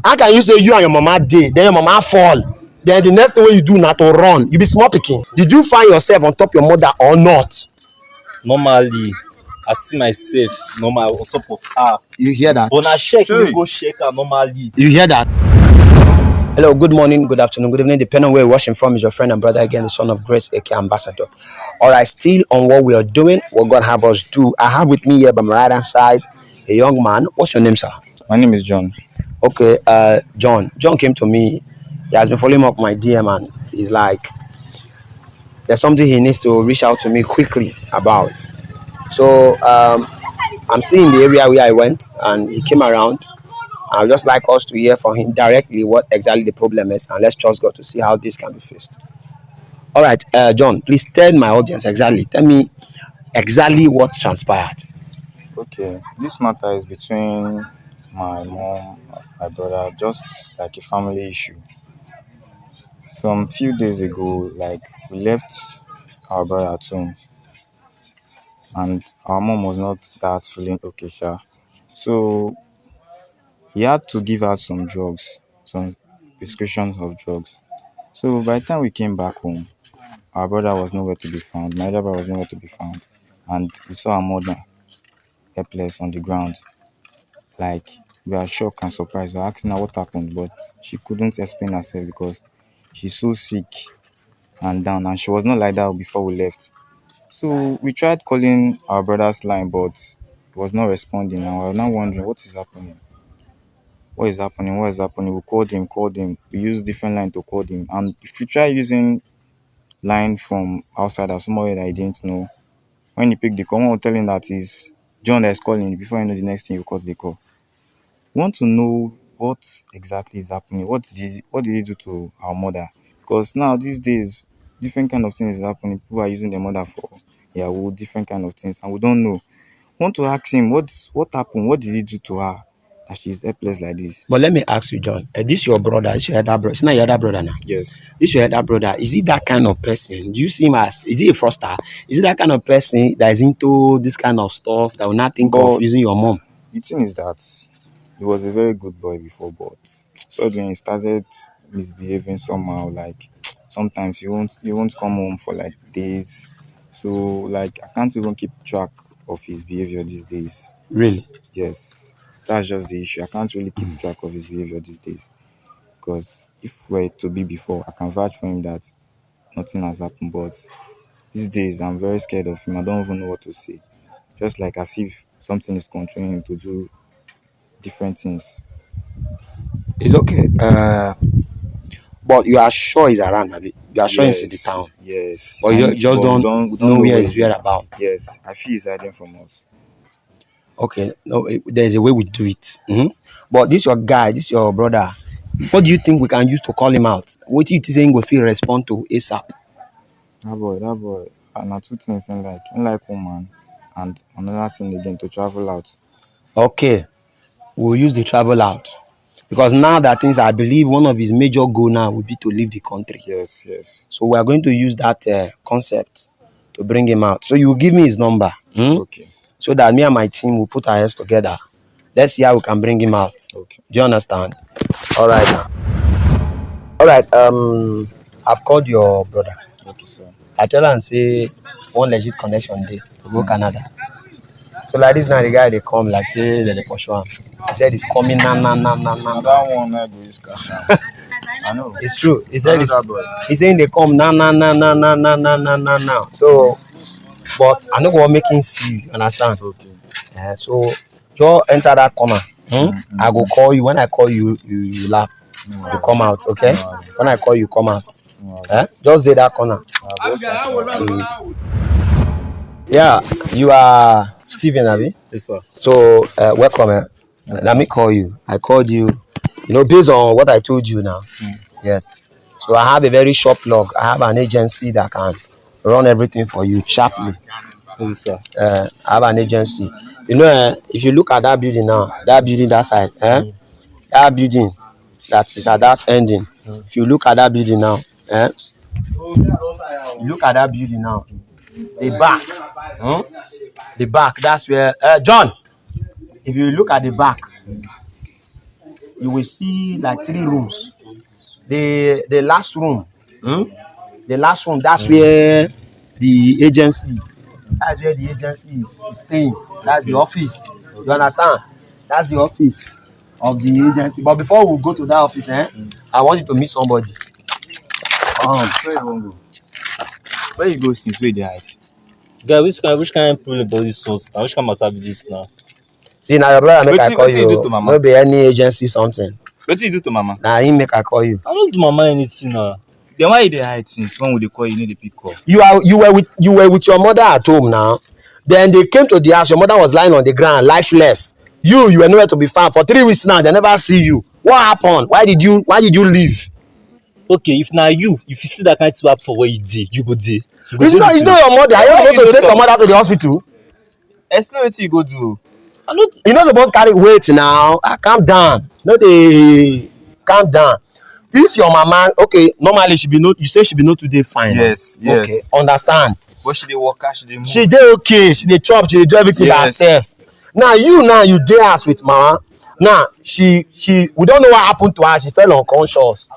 How can you say you and your mama dey, then your mama fall, then the next thing wey you do na to run? You be small pikin. Did you find yourself on top your mother or not? Normally, I see myself normal on top of her. You hear that? But na shake me go shake her normally. You hear that? Hello, good morning, good afternoon, good evening, depending on where you're watching from. Is your friend and brother again, the son of grace, aka Ambassador. All right, still on what we are doing, what God have us do. I have with me here by my right hand side a young man. What's your name, sir? My name is John. Okay, John. John came to me. He has been following up my DM, and he's like, there's something he needs to reach out to me quickly about. So I'm still in the area where I went, and he came around. I would just like us to hear from him directly what exactly the problem is, and let's trust God to see how this can be fixed. All right, John, please tell my audience exactly. Tell me exactly what transpired. Okay, this matter is between my mom, my brother, just like a family issue. Some few days ago, like we left our brother at home, and our mom was not that feeling okay, sha. So he had to give her some drugs, some prescriptions of drugs. So by the time we came back home, our brother was nowhere to be found. My other brother was nowhere to be found, and we saw our mother helpless on the ground. Like we are shocked and surprised. We are asking her what happened, but she couldn't explain herself because she's so sick and down, and she was not like that before we left. So we tried calling our brother's line, but he was not responding, and we were now wondering what is happening. What is happening? What is happening? We called him. We used different line to call him, and if you try using line from outside or somewhere that I didn't know, when he picked the call, one will tell him that is John that is calling. Before you know the next thing, you cut the call. We want to know what exactly is happening. What did he do to our mother? Because now these days, different kind of things is happening. People are using their mother for different kind of things, and we don't know. We want to ask him what happened. What did he do to her that she's helpless like this? But let me ask you, John. This your brother? Is your elder brother? It's not your elder brother now. Yes. This your elder brother. Is he that kind of person? Do you see him as? Is he a fraudster? Is he that kind of person that is into this kind of stuff that will not think of But using your mom? the thing is that he was a very good boy before, but suddenly he started misbehaving somehow. Like sometimes he won't come home for like days. So like I can't even keep track of his behavior these days. Really? Yes, that's just the issue. I can't really keep track of his behavior these days because if were to be before, I can vouch for him that nothing has happened. But these days, I'm very scared of him. I don't even know what to say. Just like as if something is controlling him to do different things. It's okay. But you are sure he's around, maybe. You are sure he's in the Yes, town, yes. but you just But we don't don't know know where where he's he. whereabouts. Yes, I feel he's hiding from us. Okay, no, there's a way we do it. But this your guy, this your brother. What do you think we can use to call him out? What do you think saying go feel respond to ASAP? That boy, and two things in like woman, and another thing again to travel out. Okay, we'll use the travel out because now that things, I believe one of his major goal now would be to leave the country. Yes, yes. So we are going to use that concept to bring him out. So you will give me his number, Okay, so that me and my team will put our heads together. Let's see how we can bring him out. okay. Do you understand? All right now. All right. I've called your brother. Okay, so. I tell am say one legit connection dey to go Mm. Canada. So like this now the guy dey come like say dem dey pursue am. He said he's coming now. That one I go use cash am. I know. It's true. He I said know it's, that boy. he's saying they come now. So but I no go wan make him see you, understand? Okay. So just enter that corner. I go Mm. call you. When I call you, you laugh. No You worry. come out, okay? No worry. When I call you, come out. No worry. Just dey that corner. I just Yeah, you are Steven, Abi. Yes, sir. So welcome. Yes, Let me call you. I called you, based on what I told you now. Yes. So I have a very short log. I have an agency that can run everything for you sharply. Yes, sir. I have an agency. If you look at that building now, that building that side, that building that is at that ending. If you look at that building now, you look at that building now, the back, that's where John. If you look at the back, you will see like three rooms. The last room, hmm? The last room, that's where the agency, that's where the agency is staying. That's the Okay. office. You understand? That's the office of the agency. But before we go to that office, I want you to meet somebody. Where you wan go? Where you go since where they hide? Guy, which kind problem about this one now? Which kind matter be this now? See, now your brother make I call Wetin you do to you. mama? No be any agency something. Wetin you do to mama? Now him make I call you. I don't do mama anything now. Then why you dey hide since when we dey call you no dey pick call? You were with your mother at home now. Then they came to the house. Your mother was lying on the ground, lifeless. You were nowhere to be found for 3 weeks now. They never see you. What happened? Why did you leave? Okay, if na you, if you see that kind of swap for where you did, you go there. You go It's there not. with It's me. not your mother. Are you Why supposed you to take don't your talk? mother to the hospital? Explain wetin you go do. I don't. You're not supposed to carry weight now. Calm down. No, they calm down. If your mama, okay, normally she be no. You say she be no today fine. Yes, Okay, yes. understand. But she dey waka, she dey move. She dey okay. She dey chop. She dey do everything by Yes. herself. Now you dey house with mama. Now she we don't know what happened to her. She fell unconscious.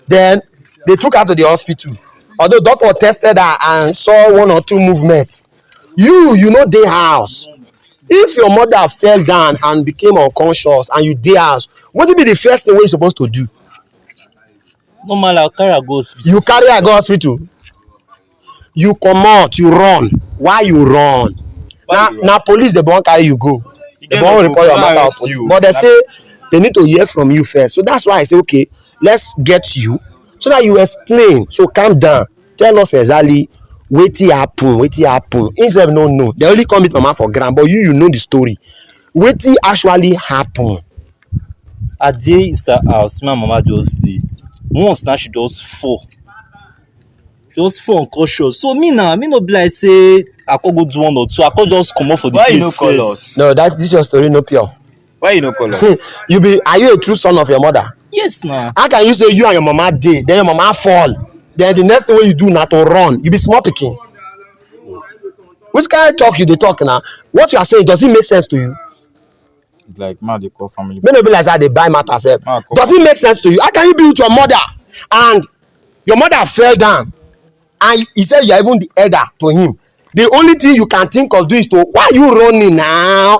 Then they took her to the hospital. Although doctor tested her and saw one or two movements. You know dey house. If your mother fell down and became unconscious and you dey house, wetin be the first thing wey you suppose to do? Normal, I'll carry her go hospital. You carry her go hospital. You comot, you run. Why you run? Why you run? Na police dey wan carry you go. You They get wan no report proof, your no matter of arrest police. you. But they say they need to hear from you first. So that's why I say, okay, let's get you so that you explain. So calm down. Tell us exactly wetin happen. Him sef no know. They only come meet mama for ground, but you know the story. Wetin actually happen? I dey inside house, my mama just dey. Once now she just fall. Unconscious. So me no be like say I could go do one or two. I could just come up for the Why place you no call first. us? No, this your story no pure. Why you no call us? Are you a true son of your mother? Yes, now. How can you say you and your mama dey, then your mama fall, then the next thing wey you do na to run? You be small pikin. Which kind of talk you dey talk now? What you are saying, does it make sense to you? It's like ma dey call family. May no be like that they buy matter sef. Does it make sense to you? How can you be with your mother and your mother fell down and he said you are even the elder to him? The only thing you can think of doing is to, why are you running now?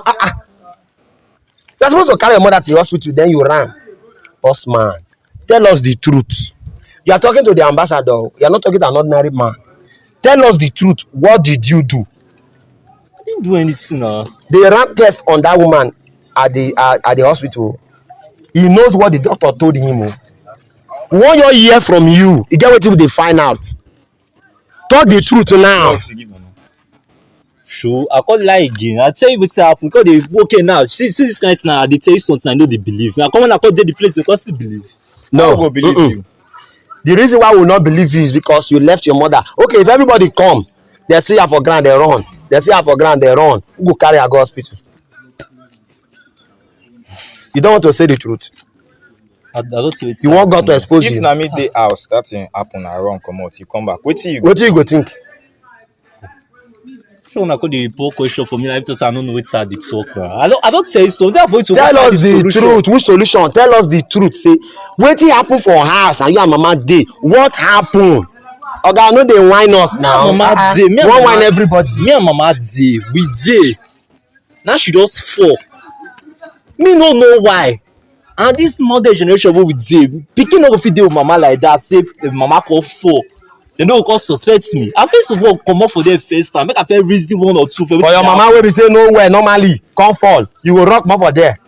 You are supposed to carry your mother to the hospital, then you ran. Boss man, tell us the truth. You are talking to the ambassador. You are not talking to an ordinary man. Tell us the truth. What did you do? I didn't do anything now. They ran test on that woman at the hospital. He knows what the doctor told him. We want your hear from you. You get wetin we dey find out. Talk the truth now. Talk, say give money. Sure, I can't lie again. I tell you what's happened because they okay now. See this kind of now. They tell you something I know they believe. Now come on, I can't get the place because they believe. No, No, go believe you. the reason why we will not believe you is because you left your mother. Okay, if everybody come, they see her for ground, they run. They see her for ground, they run. Who go carry her go hospital? You don't want to say the truth. I don't see it. You want God to expose If you. na me dey house, that thing happen, I run comot, you come back. Wetin you go? Wetin you go think? Sure, na could dey poor question for me like because I don't know wetin I dey talk now. I don't tell you something. I avoid to Tell find us the solution. truth. Which solution? Tell us the truth. Say wetin happen for house and you and mama dey. What happen? Oga, no dey whine us now. Mama dey. Me and Wan mama whine everybody. Me and mama dey. We dey. Now she just fall. Me no know why. And this modern generation wey we dey, pikin no go fit dey with mama like that. Say mama come fall, they no go come suspect me. I first of all comot for there first time. Make I first reason one or two. For your mama wey be say no well normally come fall, you go rock more for there.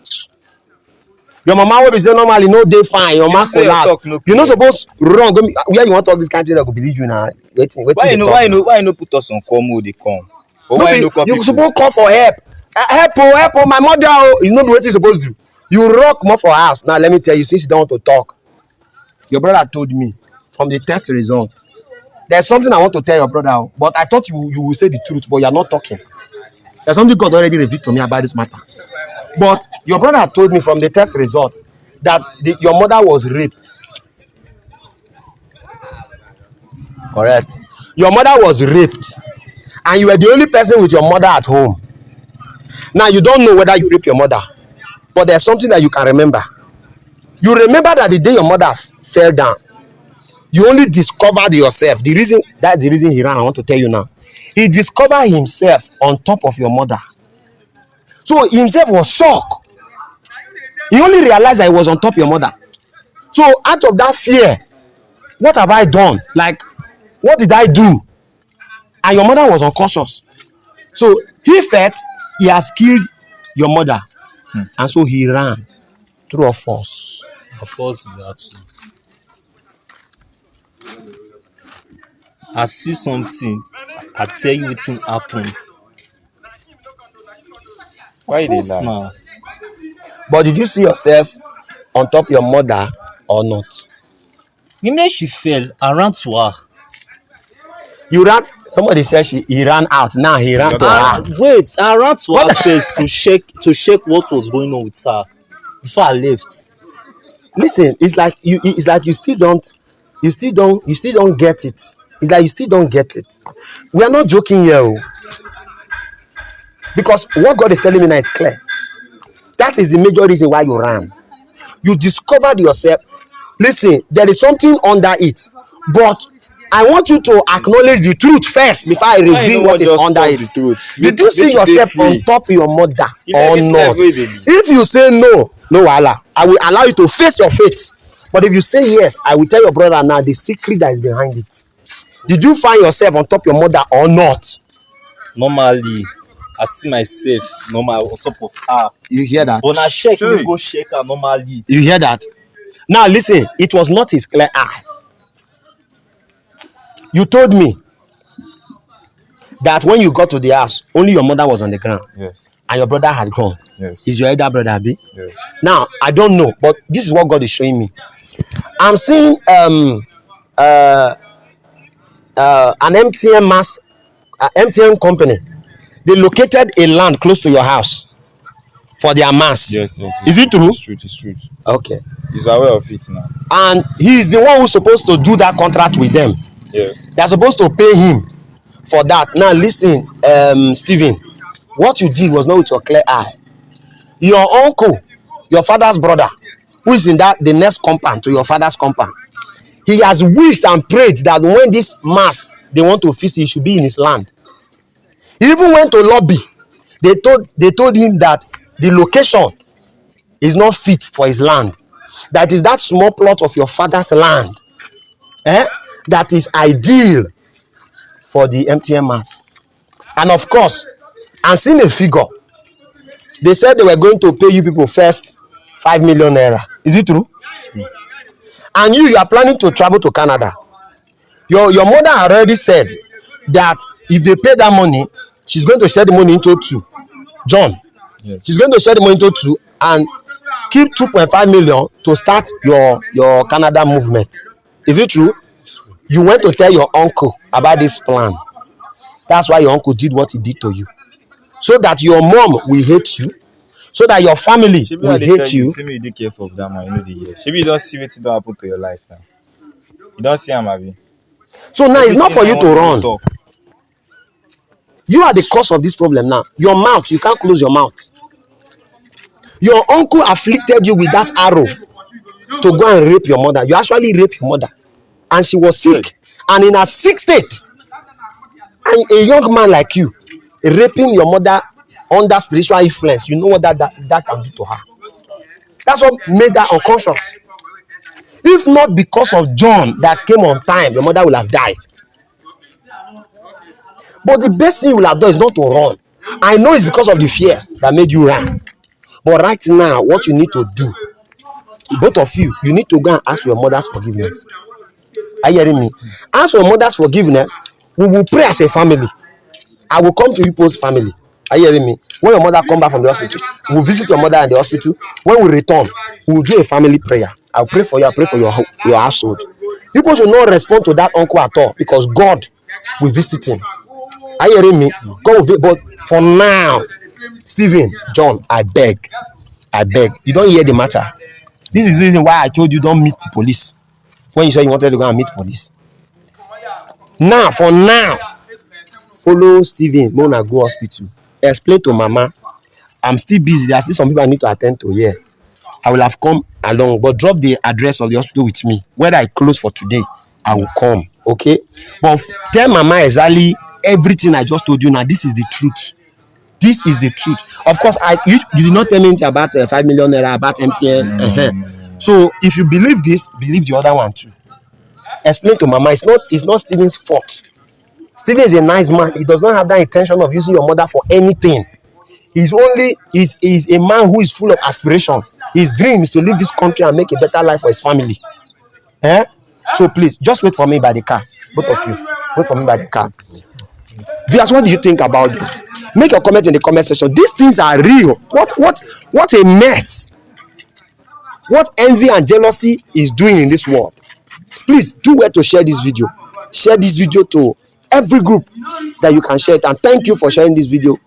Your mama wey be say normally no dey fine, your mama say your collapse. talk no You no clear. suppose run go where you wan talk this kind thing, dem go believe you na. Wetin Why dey you no? talk Why you now? no? Why you no put us on call mode? They come. But No why be you no call you people? suppose call for help. Help oh, my mother oh. It's not the wetin you suppose do. You rock more for house. Now let me tell you, since you don't want to talk, your brother told me from the test result. There's something I want to tell your brother, oh, but I thought you will say the truth, but you are not talking. There's something God already revealed to me about this matter. But your brother told me from the test result that your mother was raped. Correct. Your mother was raped, and you were the only person with your mother at home. Now you don't know whether you raped your mother, but there's something that you can remember. You remember that the day your mother fell down, you only discovered yourself. That's the reason he ran. I want to tell you now. He discovered himself on top of your mother. So he himself was shocked. He only realized that he was on top of your mother. So out of that fear, what have I done? Like, what did I do? And your mother was unconscious. So he felt he has killed your mother. And so he ran through a force. Of course, that too. I see something. I tell you wetin happen. Why Of you dey course lie? now. But did you see yourself on top of your mother or not? The minute she fell, I ran to her. You ran. Somebody said he ran out. Now he ran to her. Wait, I ran to her What? first to check what was going on with her before I left. Listen, it's like you still don't get it. It's like you still don't get it. We are not joking here, oh. Because what God is telling me now is clear. That is the major reason why you ran. You discovered yourself. Listen, there is something under it, but I want you to acknowledge the truth first before I Why you reveal no what wan is just under talk it. the truth? Did you see Make you dey yourself on free. top of your mother You know or this not? life wey dey live. If you say no, no wahala. I will allow you to face your fate. But if you say yes, I will tell your brother now the secret that is behind it. Did you find yourself on top of your mother or not? Normally, I see myself normal on top of her. You hear that? But na check me Sure. go check her normally. You hear that? Now listen, it was not his clear eye. You told me that when you got to the house, only your mother was on the ground Yes. and your brother had gone. Yes. Is your elder brother Abi? Yes. Now I don't know, but this is what God is showing me. I'm seeing an MTN company. They located a land close to your house for their mass. Yes. Yes. Is it true? It's truth. It's truth. Okay. He's aware of it now. And he is the one who's supposed to do that contract with them. Yes. They're supposed to pay him for that. Now listen, Stephen, what you did was not with your clear eye. Your uncle, your father's brother, who is in the next compound to your father's compound, he has wished and prayed that when this mass they want to visit, he should be in his land. He even went to lobby. They told him that the location is not fit for his land. That is that small plot of your father's land, that is ideal for the MTN mass. And of course, I'm seeing a figure. They said they were going to pay you people first 5 million naira. Is it true? And you are planning to travel to Canada. Your mother already said that if they pay that money, she's going to share the money into two. John, Yes. she's going to share the money into two and keep 2.5 million to start your Canada movement. Is it true? You went to tell your uncle about this plan. That's why your uncle did what he did to you. So that your mom will hate you. So that your family Shebi will I dey tell hate you, you. say make you dey careful of that man, you no dey hear. Shebi you don see wetin don happen to your life now. You don see am abi? So now it's not for you to Everything I run. want talk. You are the cause of this problem now. Your mouth, you can't close your mouth. Your uncle afflicted you with that arrow to go and rape your mother. You actually raped your mother. And she was sick. And in her sick state, and a young man like you, raping your mother under spiritual influence, you know what that can do to her. That's what made her unconscious. If not because of John that came on time, your mother will have died. But the best thing you will have done is not to run. I know it's because of the fear that made you run. But right now, what you need to do, both of you, you need to go and ask your mother's forgiveness. Are you hearing me? Ask your mother's forgiveness. We will pray as a family. I will come to you post family. Are you hearing me? When your mother come back from the hospital, we will visit your mother in the hospital. When we return, we will do a family prayer. I'll pray for you. I'll pray for your household. People should not respond to that uncle at all because God will visit him. Are you hearing me? God will but for now, Stephen, John, I beg. You don't hear the matter. This is the reason why I told you don't meet the police. When you said you wanted to go and meet police. Now, for now, follow Stephen. Mona go hospital. Explain to Mama. I'm still busy. There are still some people I need to attend to here. I will have come along, but drop the address of the hospital with me. Whether I close for today, I will come. Okay, but tell mama exactly everything I just told you. Now this is the truth. This is the truth. Of course, you did not tell me anything about 5 million naira about MTN. So if you believe this, believe the other one too. Explain to mama it's not Stephen's fault. Stephen is a nice man. He does not have that intention of using your mother for anything. He's a man who is full of aspiration. His dream is to leave this country and make a better life for his family. Eh? So please, just wait for me by the car. Both of you, wait for me by the car. Viewers, what do you think about this? Make your comment in the comment section. These things are real. What a mess. What envy and jealousy is doing in this world. Please do well to share this video. Share this video to every group that you can share it. And thank you for sharing this video.